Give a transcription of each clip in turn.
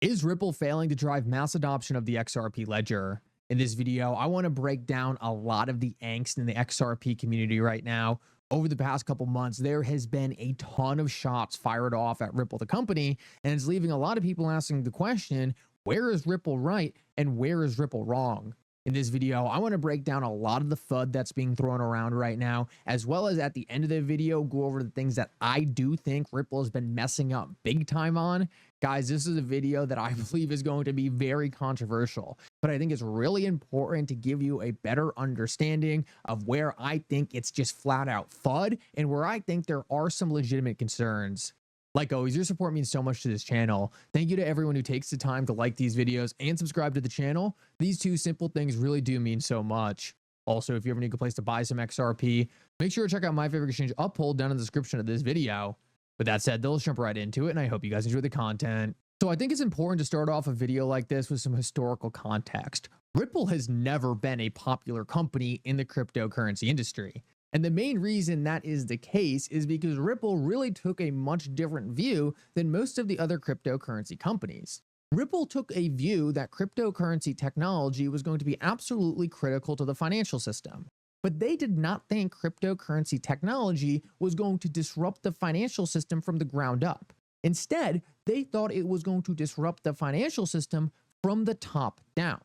Is Ripple failing to drive mass adoption of the XRP ledger? In this video, I want to break down a lot of the angst in the XRP community right now. Over the past couple months, there has been a ton of shots fired off at Ripple, the company, and it's leaving a lot of people asking the question, where is Ripple right and where is Ripple wrong? In this video, I want to break down a lot of the FUD that's being thrown around right now, as well as at the end of the video, go over the things that I do think Ripple has been messing up big time on. Guys, this is a video that I believe is going to be very controversial, but I think it's really important to give you a better understanding of where I think it's just flat out FUD and where I think there are some legitimate concerns. Like always, your support means so much to this channel. Thank you to everyone who takes the time to like these videos and subscribe to the channel. These two simple things really do mean so much. Also, if you ever need a place to buy some XRP, make sure to check out my favorite exchange, Uphold, down in the description of this video. With that said, let's jump right into it, and I hope you guys enjoy the content. So I think it's important to start off a video like this with some historical context. Ripple has never been a popular company in the cryptocurrency industry. And the main reason that is the case is because Ripple really took a much different view than most of the other cryptocurrency companies. Ripple took a view that cryptocurrency technology was going to be absolutely critical to the financial system. But they did not think cryptocurrency technology was going to disrupt the financial system from the ground up. Instead, they thought it was going to disrupt the financial system from the top down.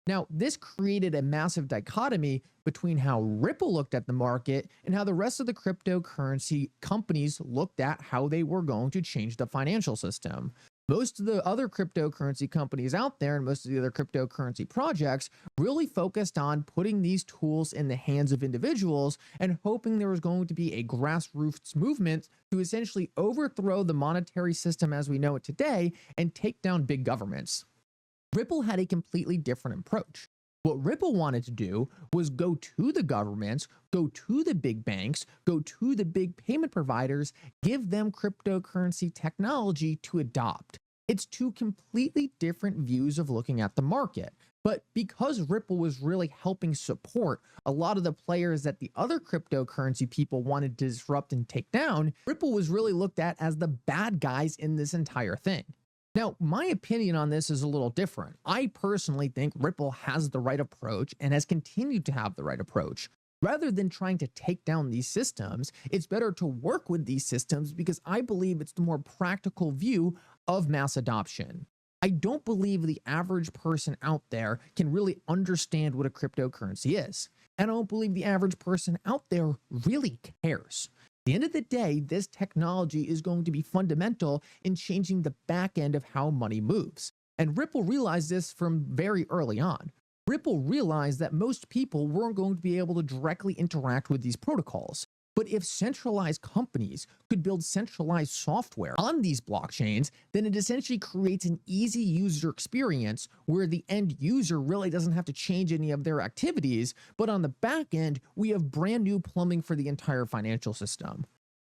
Now, this created a massive dichotomy between how Ripple looked at the market and how the rest of the cryptocurrency companies looked at how they were going to change the financial system. Most of the other cryptocurrency companies out there and most of the other cryptocurrency projects really focused on putting these tools in the hands of individuals and hoping there was going to be a grassroots movement to essentially overthrow the monetary system as we know it today and take down big governments. Ripple had a completely different approach. What Ripple wanted to do was go to the governments, go to the big banks, go to the big payment providers, give them cryptocurrency technology to adopt. It's two completely different views of looking at the market. But because Ripple was really helping support a lot of the players that the other cryptocurrency people wanted to disrupt and take down, Ripple was really looked at as the bad guys in this entire thing. Now, my opinion on this is a little different. I personally think Ripple has the right approach and has continued to have the right approach. Rather than trying to take down these systems, it's better to work with these systems because I believe it's the more practical view of mass adoption. I don't believe the average person out there can really understand what a cryptocurrency is. And I don't believe the average person out there really cares. At the end of the day, this technology is going to be fundamental in changing the back end of how money moves. And Ripple realized this from very early on. Ripple realized that most people weren't going to be able to directly interact with these protocols. But if centralized companies could build centralized software on these blockchains, then it essentially creates an easy user experience where the end user really doesn't have to change any of their activities, but on the back end, we have brand new plumbing for the entire financial system.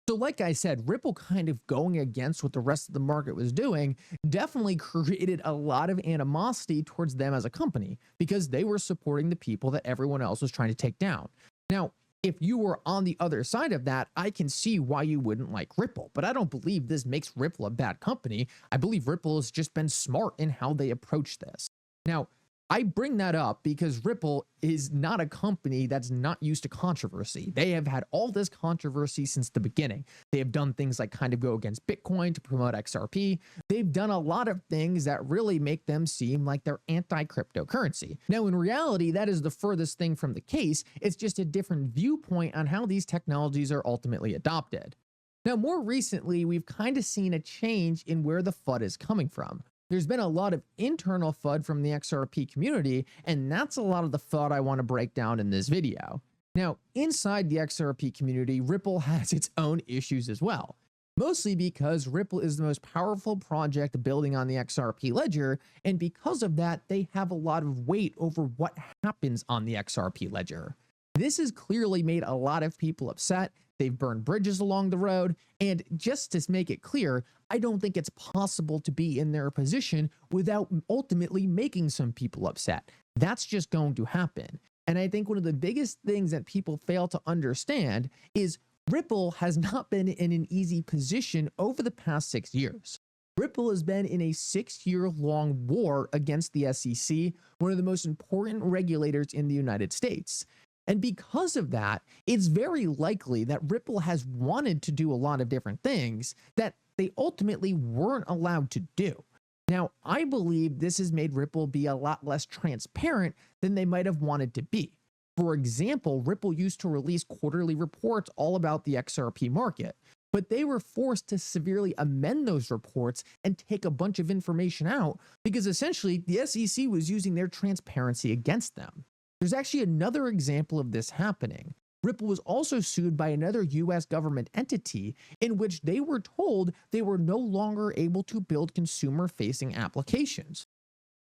So like I said, Ripple kind of going against what the rest of the market was doing definitely created a lot of animosity towards them as a company because they were supporting the people that everyone else was trying to take down. Now, if you were on the other side of that, I can see why you wouldn't like Ripple, but I don't believe this makes Ripple a bad company. I believe Ripple has just been smart in how they approach this. Now, I bring that up because Ripple is not a company that's not used to controversy. They have had all this controversy since the beginning. They have done things like kind of go against Bitcoin to promote XRP. They've done a lot of things that really make them seem like they're anti-cryptocurrency. Now, in reality, that is the furthest thing from the case. It's just a different viewpoint on how these technologies are ultimately adopted. Now, more recently, we've kind of seen a change in where the FUD is coming from. There's been a lot of internal FUD from the XRP community, and that's a lot of the FUD I want to break down in this video. Now, inside the XRP community, Ripple has its own issues as well, mostly because Ripple is the most powerful project building on the XRP ledger, and because of that, they have a lot of weight over what happens on the XRP ledger. This has clearly made a lot of people upset. They've burned bridges along the road. And just to make it clear, I don't think it's possible to be in their position without ultimately making some people upset. That's just going to happen. And I think one of the biggest things that people fail to understand is Ripple has not been in an easy position over the past 6 years. Ripple has been in a 6-year-long war against the SEC, one of the most important regulators in the United States. And because of that, it's very likely that Ripple has wanted to do a lot of different things that they ultimately weren't allowed to do. Now, I believe this has made Ripple be a lot less transparent than they might have wanted to be. For example, Ripple used to release quarterly reports all about the XRP market, but they were forced to severely amend those reports and take a bunch of information out because essentially the SEC was using their transparency against them. There's actually another example of this happening. Ripple was also sued by another US government entity in which they were told they were no longer able to build consumer-facing applications.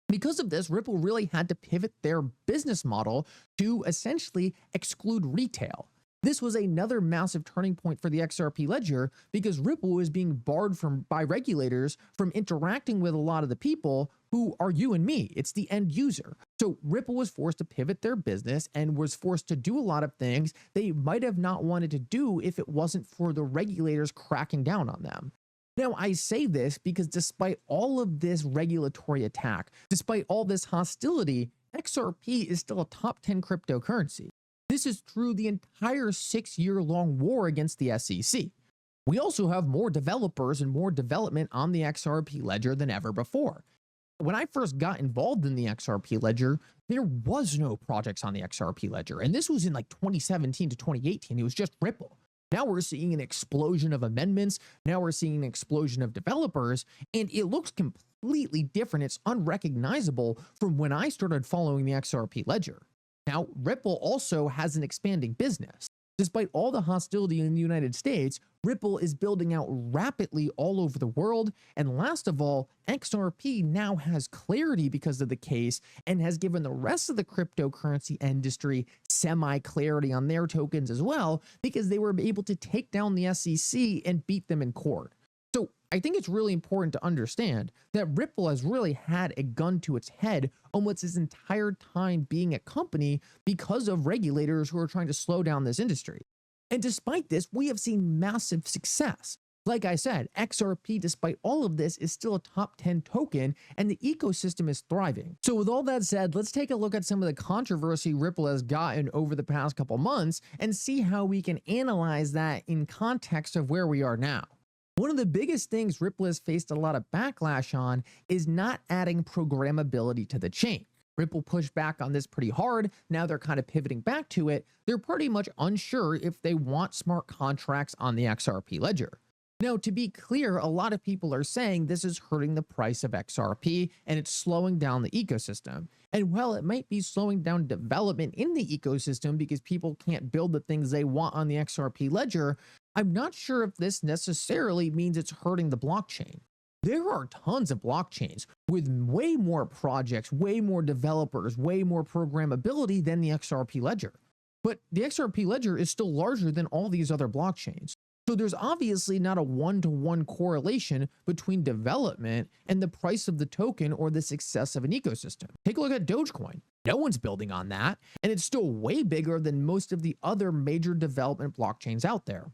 Because of this, Ripple really had to pivot their business model to essentially exclude retail. This was another massive turning point for the XRP ledger because Ripple was being barred by regulators from interacting with a lot of the people who are you and me. It's the end user. So Ripple was forced to pivot their business and was forced to do a lot of things they might have not wanted to do if it wasn't for the regulators cracking down on them. Now, I say this because despite all of this regulatory attack, despite all this hostility, XRP is still a top 10 cryptocurrency. This is through the entire 6-year-long war against the SEC. We also have more developers and more development on the XRP ledger than ever before. When I first got involved in the XRP ledger, there was no projects on the XRP ledger. And this was in like 2017 to 2018. It was just Ripple. Now we're seeing an explosion of amendments. Now we're seeing an explosion of developers, and it looks completely different. It's unrecognizable from when I started following the XRP ledger. Now, Ripple also has an expanding business. Despite all the hostility in the United States, Ripple is building out rapidly all over the world. And last of all, XRP now has clarity because of the case and has given the rest of the cryptocurrency industry semi-clarity on their tokens as well, because they were able to take down the SEC and beat them in court. So I think it's really important to understand that Ripple has really had a gun to its head almost its entire time being a company because of regulators who are trying to slow down this industry. And despite this, we have seen massive success. Like I said, XRP, despite all of this, is still a top 10 token and the ecosystem is thriving. So with all that said, let's take a look at some of the controversy Ripple has gotten over the past couple months and see how we can analyze that in context of where we are now. One of the biggest things Ripple has faced a lot of backlash on is not adding programmability to the chain. Ripple pushed back on this pretty hard. Now they're kind of pivoting back to it. They're pretty much unsure if they want smart contracts on the XRP ledger. Now, to be clear, a lot of people are saying this is hurting the price of XRP and it's slowing down the ecosystem. And while it might be slowing down development in the ecosystem because people can't build the things they want on the XRP ledger, I'm not sure if this necessarily means it's hurting the blockchain. There are tons of blockchains with way more projects, way more developers, way more programmability than the XRP ledger. But the XRP ledger is still larger than all these other blockchains. So there's obviously not a one-to-one correlation between development and the price of the token or the success of an ecosystem. Take a look at Dogecoin. No one's building on that, and it's still way bigger than most of the other major development blockchains out there.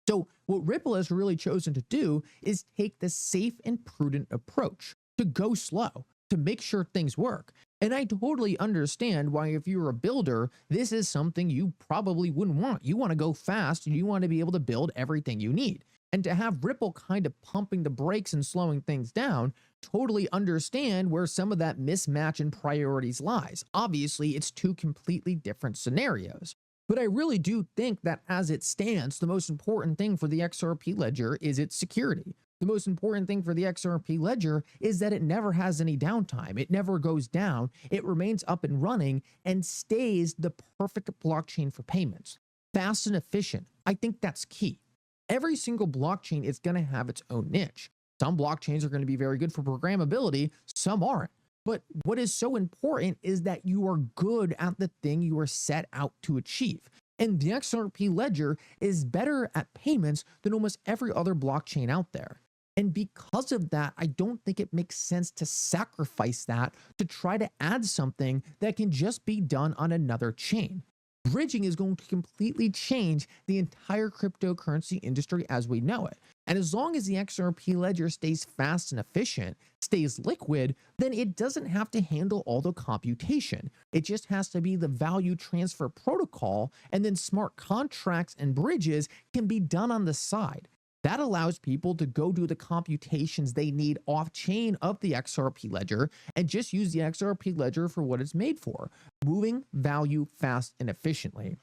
So what Ripple has really chosen to do is take the safe and prudent approach, to go slow, to make sure things work. And I totally understand why, if you're a builder, this is something you probably wouldn't want. You want to go fast and you want to be able to build everything you need. And to have Ripple kind of pumping the brakes and slowing things down, totally understand where some of that mismatch in priorities lies. Obviously, it's two completely different scenarios. But I really do think that as it stands, the most important thing for the XRP ledger is its security. The most important thing for the XRP ledger is that it never has any downtime. It never goes down. It remains up and running and stays the perfect blockchain for payments. Fast and efficient. I think that's key. Every single blockchain is going to have its own niche. Some blockchains are going to be very good for programmability. Some aren't. But what is so important is that you are good at the thing you are set out to achieve. And the XRP ledger is better at payments than almost every other blockchain out there. And because of that, I don't think it makes sense to sacrifice that to try to add something that can just be done on another chain. Bridging is going to completely change the entire cryptocurrency industry as we know it. And as long as the XRP ledger stays fast and efficient, stays liquid, then it doesn't have to handle all the computation. It just has to be the value transfer protocol, and then smart contracts and bridges can be done on the side. That allows people to go do the computations they need off chain of the XRP ledger and just use the XRP ledger for what it's made for, moving value fast and efficiently.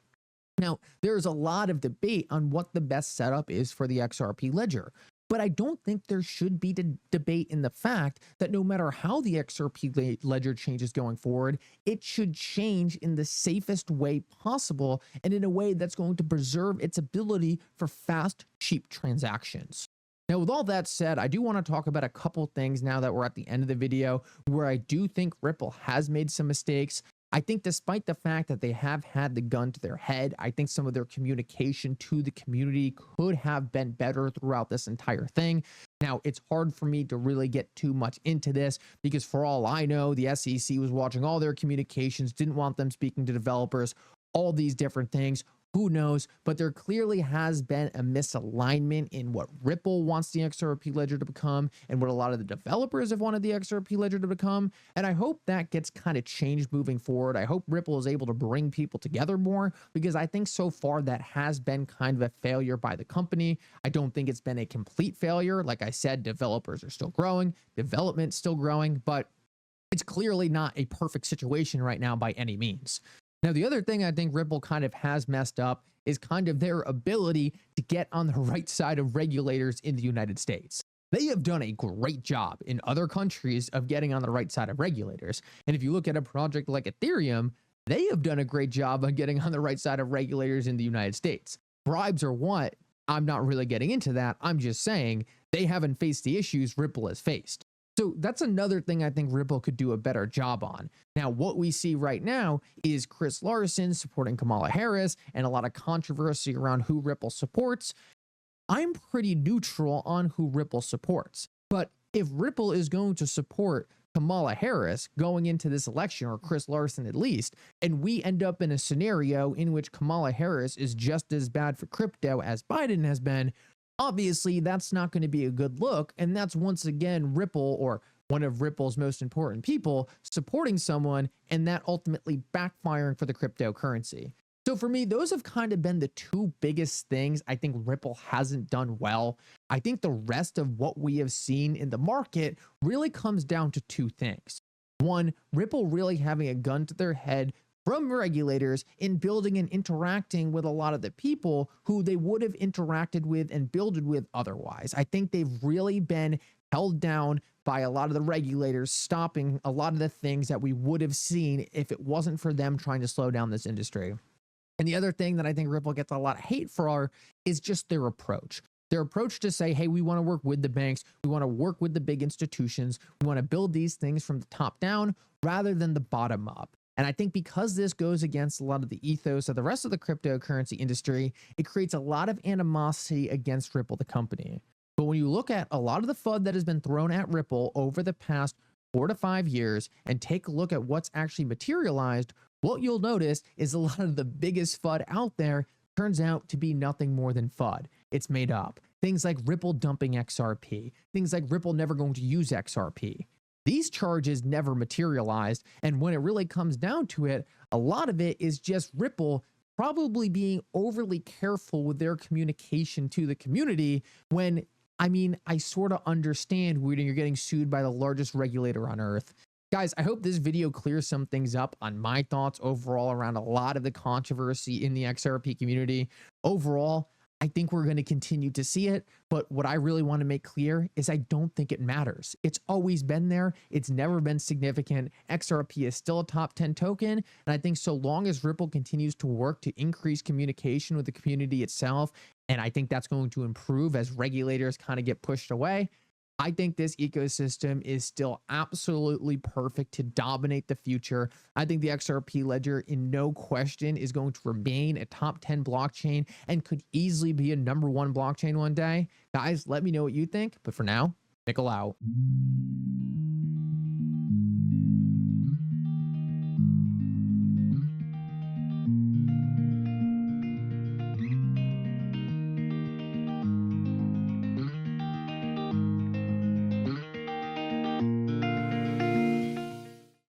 Now, there's a lot of debate on what the best setup is for the XRP ledger, but I don't think there should be debate in the fact that no matter how the XRP ledger changes going forward, it should change in the safest way possible and in a way that's going to preserve its ability for fast, cheap transactions. Now, with all that said, I do want to talk about a couple things now that we're at the end of the video where I do think Ripple has made some mistakes. I think despite the fact that they have had the gun to their head, I think some of their communication to the community could have been better throughout this entire thing. Now, it's hard for me to really get too much into this because for all I know, the SEC was watching all their communications, didn't want them speaking to developers, all these different things. Who knows? But there clearly has been a misalignment in what Ripple wants the XRP ledger to become and what a lot of the developers have wanted the XRP ledger to become. And I hope that gets kind of changed moving forward. I hope Ripple is able to bring people together more because I think so far that has been kind of a failure by the company. I don't think it's been a complete failure. Like I said, developers are still growing, development still growing, but it's clearly not a perfect situation right now by any means. Now, the other thing I think Ripple kind of has messed up is kind of their ability to get on the right side of regulators in the United States. They have done a great job in other countries of getting on the right side of regulators. And if you look at a project like Ethereum, they have done a great job on getting on the right side of regulators in the United States. Bribes or what? I'm not really getting into that. I'm just saying they haven't faced the issues Ripple has faced. So that's another thing I think Ripple could do a better job on. Now, what we see right now is Chris Larsen supporting Kamala Harris and a lot of controversy around who Ripple supports. I'm pretty neutral on who Ripple supports. But if Ripple is going to support Kamala Harris going into this election, or Chris Larsen at least, and we end up in a scenario in which Kamala Harris is just as bad for crypto as Biden has been, obviously, that's not going to be a good look, and that's once again Ripple, or one of Ripple's most important people, supporting someone, and that ultimately backfiring for the cryptocurrency. So for me, those have kind of been the two biggest things I think Ripple hasn't done well. I think the rest of what we have seen in the market really comes down to two things. One, Ripple really having a gun to their head from regulators in building and interacting with a lot of the people who they would have interacted with and builded with otherwise. I think they've really been held down by a lot of the regulators, stopping a lot of the things that we would have seen if it wasn't for them trying to slow down this industry. And the other thing that I think Ripple gets a lot of hate for is just their approach. Their approach to say, hey, we want to work with the banks, we want to work with the big institutions, we want to build these things from the top down rather than the bottom up. And I think because this goes against a lot of the ethos of the rest of the cryptocurrency industry, it creates a lot of animosity against Ripple, the company. But when you look at a lot of the FUD that has been thrown at Ripple over the past 4 to 5 years and take a look at what's actually materialized, what you'll notice is a lot of the biggest FUD out there turns out to be nothing more than FUD. It's made up. Things like Ripple dumping XRP, things like Ripple never going to use XRP. These charges never materialized, and when it really comes down to it, a lot of it is just Ripple probably being overly careful with their communication to the community when, I mean, I sort of understand when you're getting sued by the largest regulator on earth. Guys, I hope this video clears some things up on my thoughts overall around a lot of the controversy in the XRP community. Overall, I think we're going to continue to see it, but what I really want to make clear is I don't think it matters. It's always been there. It's never been significant. XRP is still a top 10 token, and I think so long as Ripple continues to work to increase communication with the community itself, and I think that's going to improve as regulators kind of get pushed away, I think this ecosystem is still absolutely perfect to dominate the future. I think the XRP ledger in no question is going to remain a top 10 blockchain and could easily be a #1 blockchain one day. Guys, let me know what you think. But for now, Mickle out.